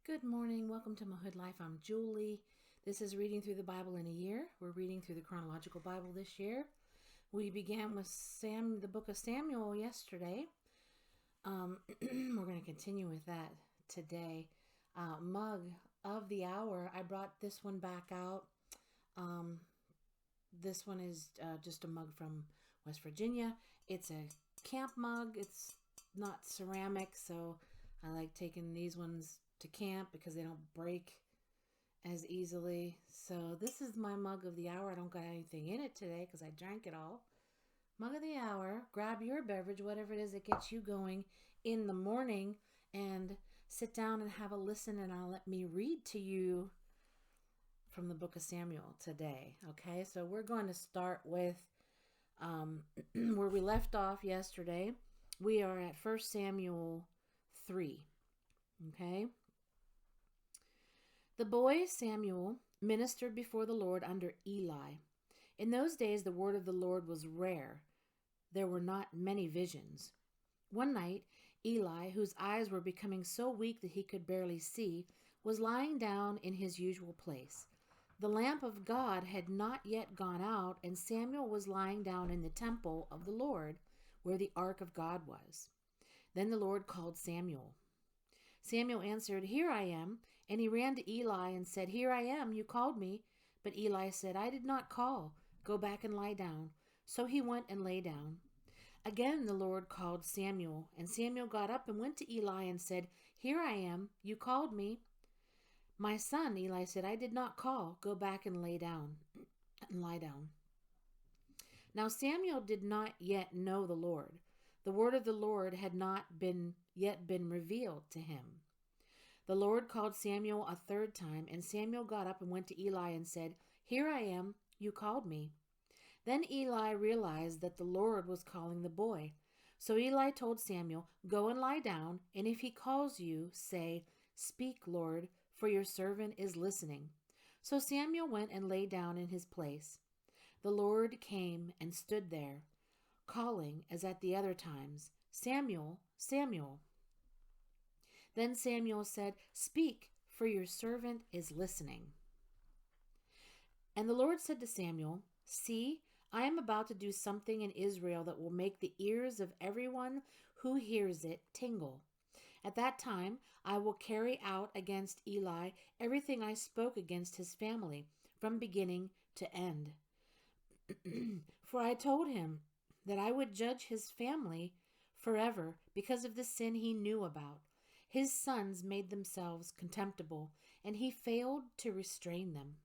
Good morning. Welcome to Motherhood Life. I'm Julie. This is Reading Through the Bible in a Year. We're reading through the Chronological Bible this year. We began with the book of Samuel yesterday. We're going to continue with that today. Mug of the Hour. I brought this one back out. This one is just a mug from West Virginia. It's a camp mug. It's not ceramic, so I like taking these ones to camp because they don't break as easily. So this is my mug of the hour. I don't got anything in it today because I drank it all. Mug of the hour. Grab your beverage, whatever it is that gets you going in the morning, and sit down and have a listen, and I'll let me read to you from the book of Samuel today. Okay, so we're going to start with where we left off yesterday. We are at 1 Samuel 3. Okay. The boy Samuel ministered before the Lord under Eli. In those days, the word of the Lord was rare. There were not many visions. One night, Eli, whose eyes were becoming so weak that he could barely see, was lying down in his usual place. The lamp of God had not yet gone out, and Samuel was lying down in the temple of the Lord, where the ark of God was. Then the Lord called Samuel. Samuel answered, "Here I am." And he ran to Eli and said, "Here I am, you called me." But Eli said, "I did not call. Go back and lie down." So he went and lay down. Again the Lord called Samuel, and Samuel got up and went to Eli and said, "Here I am, you called me." "My son," Eli said, "I did not call. Go back and lie down." Now Samuel did not yet know the Lord. The word of the Lord had not yet been revealed to him. The Lord called Samuel a third time, and Samuel got up and went to Eli and said, "Here I am, you called me." Then Eli realized that the Lord was calling the boy. So Eli told Samuel, "Go and lie down, and if he calls you, say, 'Speak, Lord, for your servant is listening.'" So Samuel went and lay down in his place. The Lord came and stood there, calling as at the other times, "Samuel, Samuel." Then Samuel said, "Speak, for your servant is listening." And the Lord said to Samuel, "See, I am about to do something in Israel that will make the ears of everyone who hears it tingle. At that time, I will carry out against Eli everything I spoke against his family, from beginning to end. For I told him that I would judge his family forever because of the sin he knew about. His sons made themselves contemptible, and he failed to restrain them.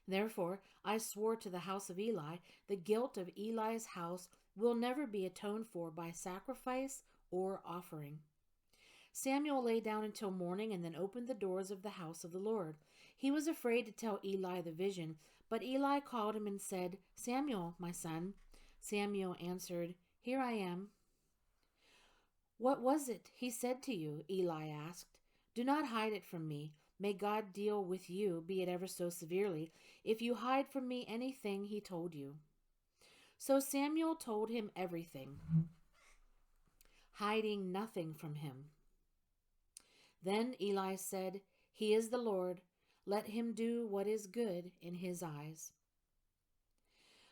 Therefore, I swore to the house of Eli, the guilt of Eli's house will never be atoned for by sacrifice or offering." Samuel lay down until morning and then opened the doors of the house of the Lord. He was afraid to tell Eli the vision, but Eli called him and said, "Samuel, my son." Samuel answered, "Here I am." "What was it he said to you?" Eli asked. "Do not hide it from me. May God deal with you, be it ever so severely, if you hide from me anything he told you." So Samuel told him everything, hiding nothing from him. Then Eli said, "He is the Lord. Let him do what is good in his eyes."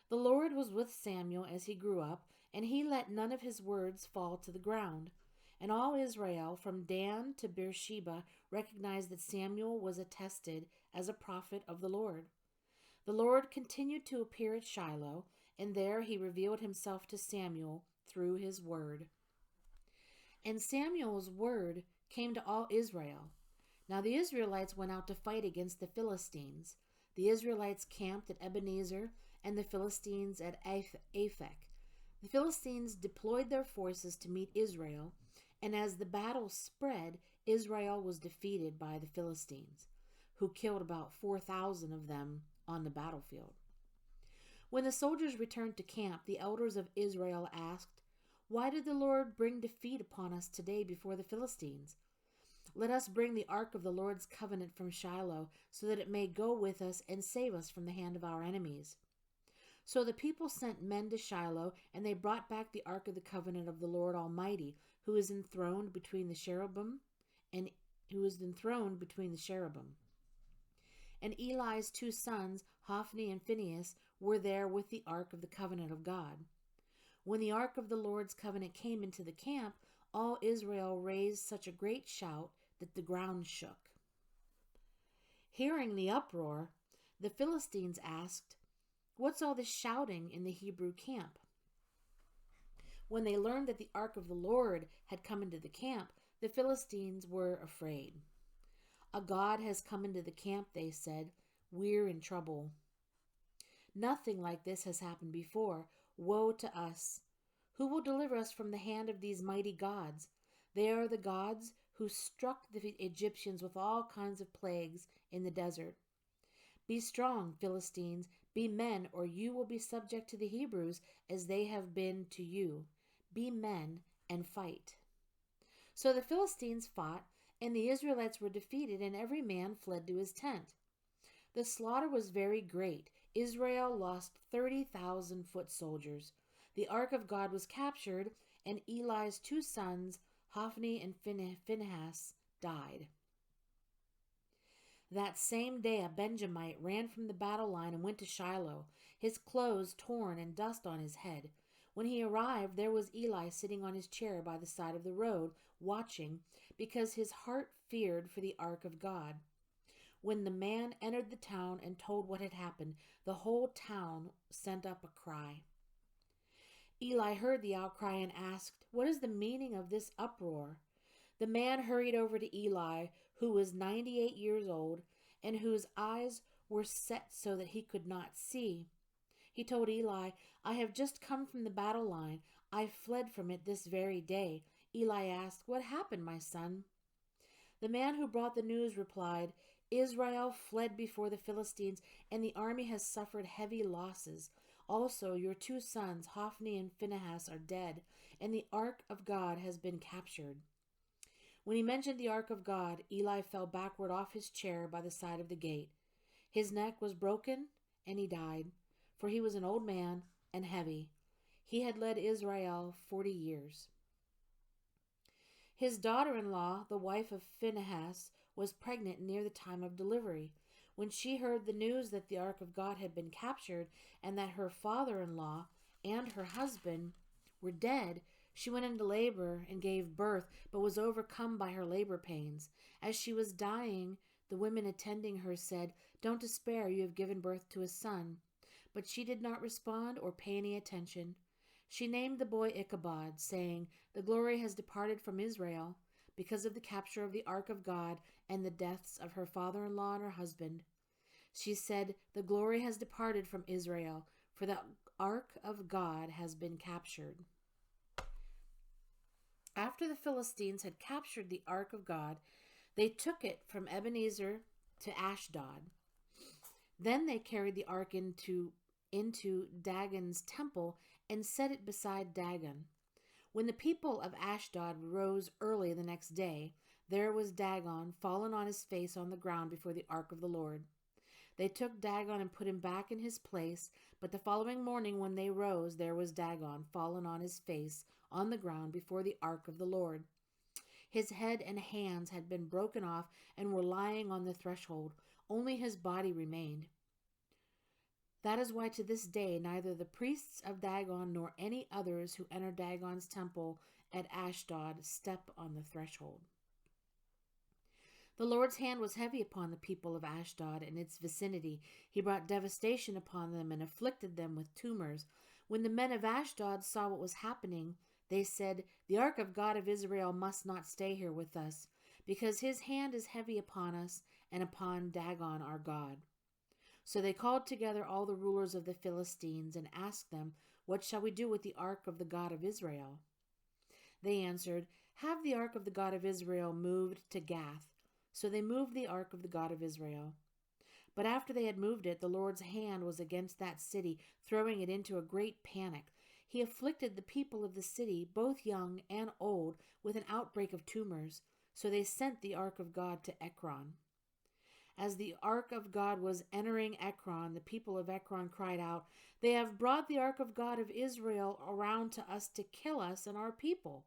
The Lord was with Samuel as he grew up, and he let none of his words fall to the ground. And all Israel, from Dan to Beersheba, recognized that Samuel was attested as a prophet of the Lord. The Lord continued to appear at Shiloh, and there he revealed himself to Samuel through his word. And Samuel's word came to all Israel. Now the Israelites went out to fight against the Philistines. The Israelites camped at Ebenezer, and the Philistines at Aphek. The Philistines deployed their forces to meet Israel, and as the battle spread, Israel was defeated by the Philistines, who killed about 4,000 of them on the battlefield. When the soldiers returned to camp, the elders of Israel asked, "Why did the Lord bring defeat upon us today before the Philistines? Let us bring the ark of the Lord's covenant from Shiloh, so that it may go with us and save us from the hand of our enemies." So the people sent men to Shiloh, and they brought back the ark of the covenant of the Lord Almighty, who is enthroned between the cherubim, and who was enthroned between the cherubim. And Eli's 2 sons, Hophni and Phinehas, were there with the ark of the covenant of God. When the ark of the Lord's covenant came into the camp, all Israel raised such a great shout that the ground shook. Hearing the uproar, the Philistines asked, "What's all this shouting in the Hebrew camp?" When they learned that the ark of the Lord had come into the camp, the Philistines were afraid. "A god has come into the camp," they said. "We're in trouble. Nothing like this has happened before. Woe to us! Who will deliver us from the hand of these mighty gods? They are the gods who struck the Egyptians with all kinds of plagues in the desert. Be strong, Philistines, be men, or you will be subject to the Hebrews as they have been to you. Be men and fight." So the Philistines fought, and the Israelites were defeated, and every man fled to his tent. The slaughter was very great. Israel lost 30,000 foot soldiers. The ark of God was captured, and Eli's 2 sons, Hophni and Phinehas, died. That same day a Benjamite ran from the battle line and went to Shiloh, his clothes torn and dust on his head. When he arrived, there was Eli sitting on his chair by the side of the road, watching, because his heart feared for the ark of God. When the man entered the town and told what had happened, the whole town sent up a cry. Eli heard the outcry and asked, "What is the meaning of this uproar?" The man hurried over to Eli, who was 98 years old, and whose eyes were set so that he could not see. He told Eli, "I have just come from the battle line. I fled from it this very day." Eli asked, "What happened, my son?" The man who brought the news replied, "Israel fled before the Philistines, and the army has suffered heavy losses. Also, your 2 sons, Hophni and Phinehas, are dead, and the ark of God has been captured." When he mentioned the ark of God, Eli fell backward off his chair by the side of the gate. His neck was broken, and he died, for he was an old man and heavy. He had led Israel 40 years. His daughter-in-law, the wife of Phinehas, was pregnant near the time of delivery. When she heard the news that the ark of God had been captured and that her father-in-law and her husband were dead, she went into labor and gave birth, but was overcome by her labor pains. As she was dying, the women attending her said, "Don't despair, you have given birth to a son." But she did not respond or pay any attention. She named the boy Ichabod, saying, "The glory has departed from Israel," because of the capture of the ark of God and the deaths of her father-in-law and her husband. She said, "The glory has departed from Israel, for the ark of God has been captured." After the Philistines had captured the ark of God, they took it from Ebenezer to Ashdod. Then they carried the ark into Dagon's temple and set it beside Dagon. When the people of Ashdod rose early the next day, there was Dagon fallen on his face on the ground before the ark of the Lord. They took Dagon and put him back in his place, but the following morning when they rose, there was Dagon fallen on his face on the ground before the ark of the Lord. His head and hands had been broken off and were lying on the threshold. Only his body remained. That is why to this day neither the priests of Dagon nor any others who enter Dagon's temple at Ashdod step on the threshold. The Lord's hand was heavy upon the people of Ashdod and its vicinity. He brought devastation upon them and afflicted them with tumors. When the men of Ashdod saw what was happening, they said, "The ark of God of Israel must not stay here with us, because his hand is heavy upon us and upon Dagon our God." So they called together all the rulers of the Philistines and asked them, "What shall we do with the ark of the God of Israel?" They answered, "Have the ark of the God of Israel moved to Gath." So they moved the ark of the God of Israel. But after they had moved it, the Lord's hand was against that city, throwing it into a great panic. He afflicted the people of the city, both young and old, with an outbreak of tumors. So they sent the ark of God to Ekron. As the ark of God was entering Ekron, the people of Ekron cried out, "They have brought the ark of God of Israel around to us to kill us and our people."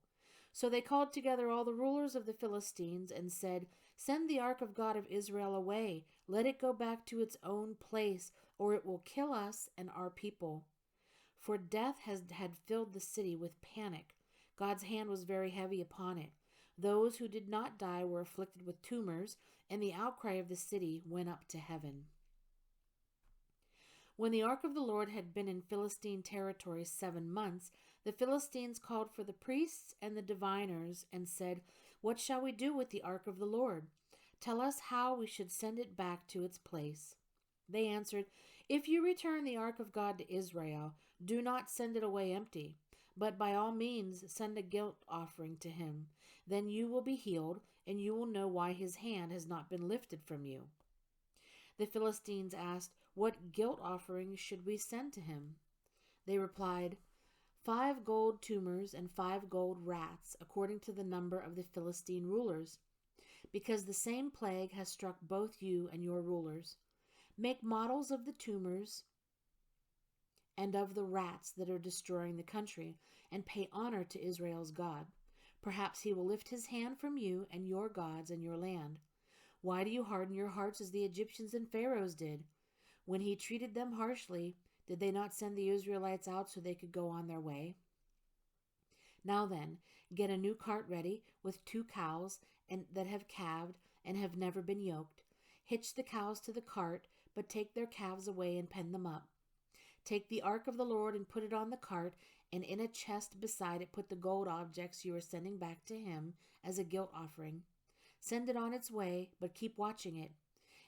So they called together all the rulers of the Philistines and said, "Send the ark of God of Israel away. Let it go back to its own place, or it will kill us and our people." For death had filled the city with panic. God's hand was very heavy upon it. Those who did not die were afflicted with tumors, and the outcry of the city went up to heaven. When the ark of the Lord had been in Philistine territory 7 months, the Philistines called for the priests and the diviners and said, "What shall we do with the ark of the Lord? Tell us how we should send it back to its place." They answered, "If you return the ark of God to Israel, do not send it away empty, but by all means send a guilt offering to him. Then you will be healed, and you will know why his hand has not been lifted from you." The Philistines asked, "What guilt offering should we send to him?" They replied, 5 gold tumors and 5 gold rats, according to the number of the Philistine rulers, because the same plague has struck both you and your rulers. Make models of the tumors and of the rats that are destroying the country, and pay honor to Israel's God. Perhaps he will lift his hand from you and your gods and your land. Why do you harden your hearts as the Egyptians and Pharaohs did? When he treated them harshly, did they not send the Israelites out so they could go on their way? Now then, get a new cart ready with 2 cows that have calved and have never been yoked. Hitch the cows to the cart, but take their calves away and pen them up. Take the ark of the Lord and put it on the cart, and in a chest beside it put the gold objects you are sending back to him as a guilt offering. Send it on its way, but keep watching it.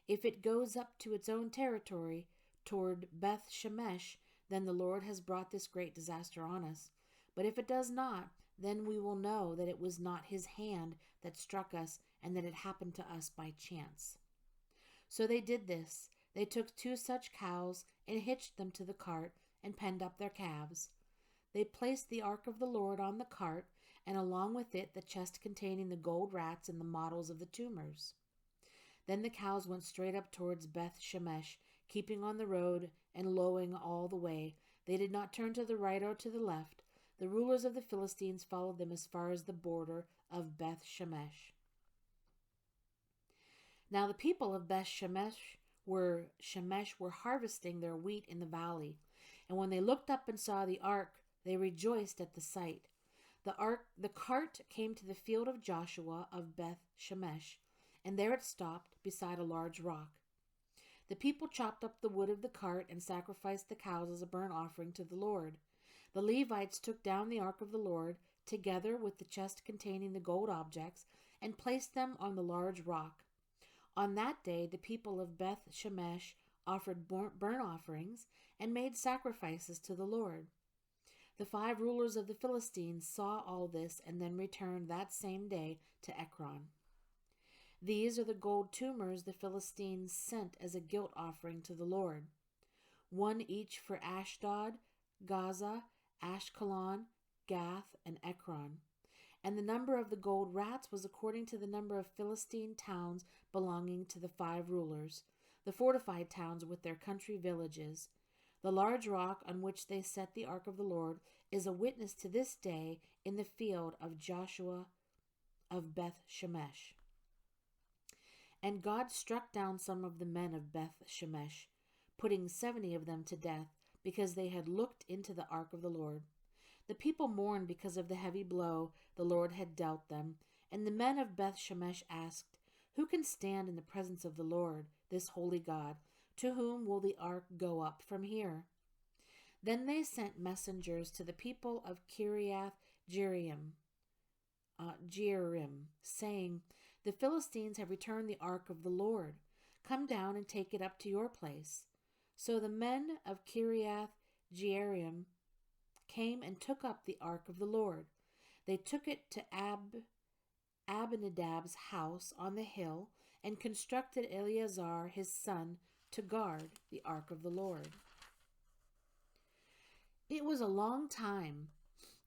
If it goes up to its own territory toward Beth Shemesh, then the Lord has brought this great disaster on us. But if it does not, then we will know that it was not his hand that struck us, and that it happened to us by chance." So they did this. They took 2 such cows and hitched them to the cart and penned up their calves. They placed the ark of the Lord on the cart, and along with it the chest containing the gold rats and the models of the tumors. Then the cows went straight up towards Beth Shemesh, keeping on the road and lowing all the way. They did not turn to the right or to the left. The rulers of the Philistines followed them as far as the border of Beth Shemesh. Now the people of Beth Shemesh were harvesting their wheat in the valley, and when they looked up and saw the ark, they rejoiced at the sight. The cart came to the field of Joshua of Beth Shemesh, and there it stopped beside a large rock. The people chopped up the wood of the cart and sacrificed the cows as a burnt offering to the Lord. The Levites took down the ark of the Lord, together with the chest containing the gold objects, and placed them on the large rock. On that day the people of Beth Shemesh offered burnt offerings and made sacrifices to the Lord. The 5 rulers of the Philistines saw all this and then returned that same day to Ekron. These are the gold tumors the Philistines sent as a guilt offering to the Lord, 1 each for Ashdod, Gaza, Ashkelon, Gath, and Ekron. And the number of the gold rats was according to the number of Philistine towns belonging to the 5 rulers, the fortified towns with their country villages. The large rock on which they set the ark of the Lord is a witness to this day in the field of Joshua of Beth Shemesh. And God struck down some of the men of Beth Shemesh, putting 70 of them to death, because they had looked into the ark of the Lord. The people mourned because of the heavy blow the Lord had dealt them, and the men of Beth Shemesh asked, "Who can stand in the presence of the Lord, this holy God? To whom will the ark go up from here?" Then they sent messengers to the people of Kiriath Jearim, saying, "The Philistines have returned the ark of the Lord. Come down and take it up to your place." So the men of Kiriath Jearim came and took up the ark of the Lord. They took it to Abinadab's house on the hill and constructed Eleazar his son to guard the ark of the Lord. It was a long time,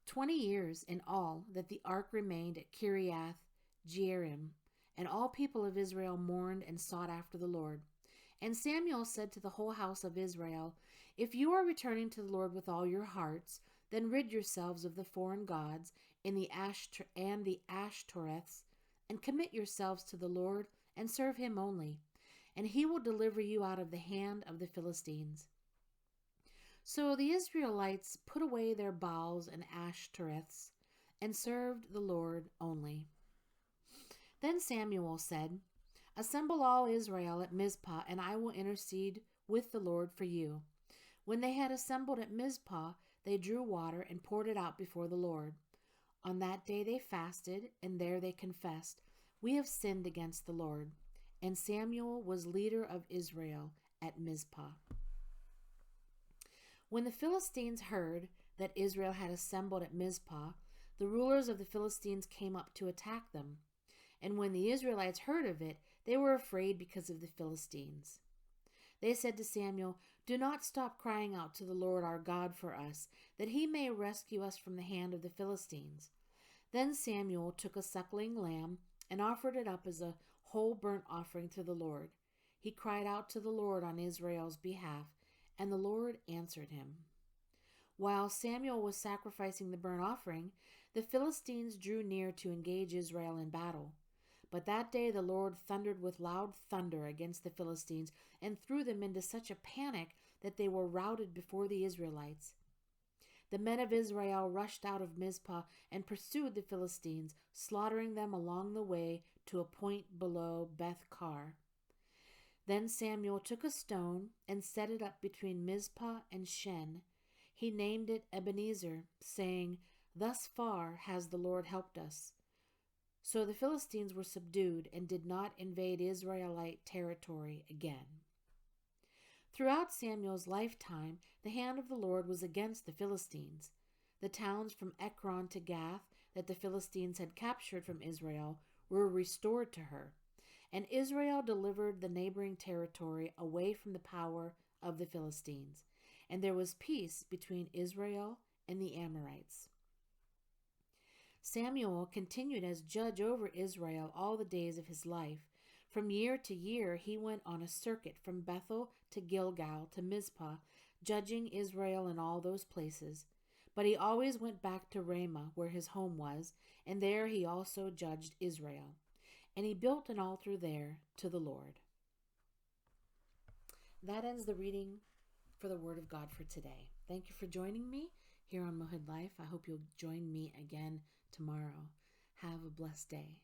20 years in all, that the ark remained at Kiriath Jearim, and all people of Israel mourned and sought after the Lord. And Samuel said to the whole house of Israel, "If you are returning to the Lord with all your hearts, Then rid yourselves of the foreign gods and the Ashtoreths, and commit yourselves to the Lord and serve him only, and he will deliver you out of the hand of the Philistines." So the Israelites put away their Baals and Ashtoreths and served the Lord only. Then Samuel said, "Assemble all Israel at Mizpah, and I will intercede with the Lord for you." When they had assembled at Mizpah, they drew water and poured it out before the Lord. On that day they fasted, and there they confessed, "We have sinned against the Lord." And Samuel was leader of Israel at Mizpah. When the Philistines heard that Israel had assembled at Mizpah, the rulers of the Philistines came up to attack them. And when the Israelites heard of it, they were afraid because of the Philistines. They said to Samuel, "Do not stop crying out to the Lord our God for us, that he may rescue us from the hand of the Philistines." Then Samuel took a suckling lamb and offered it up as a whole burnt offering to the Lord. He cried out to the Lord on Israel's behalf, and the Lord answered him. While Samuel was sacrificing the burnt offering, the Philistines drew near to engage Israel in battle. But that day the Lord thundered with loud thunder against the Philistines and threw them into such a panic that they were routed before the Israelites. The men of Israel rushed out of Mizpah and pursued the Philistines, slaughtering them along the way to a point below Beth-kar. Then Samuel took a stone and set it up between Mizpah and Shen. He named it Ebenezer, saying, "Thus far has the Lord helped us." So the Philistines were subdued and did not invade Israelite territory again. Throughout Samuel's lifetime, the hand of the Lord was against the Philistines. The towns from Ekron to Gath that the Philistines had captured from Israel were restored to her, and Israel delivered the neighboring territory away from the power of the Philistines, and there was peace between Israel and the Amorites. Samuel continued as judge over Israel all the days of his life. From year to year he went on a circuit from Bethel to Gilgal to Mizpah, judging Israel in all those places. But he always went back to Ramah, where his home was, and there he also judged Israel. And he built an altar there to the Lord. That ends the reading for the Word of God for today. Thank you for joining me here on Mohid Life. I hope you'll join me again tomorrow. Have a blessed day.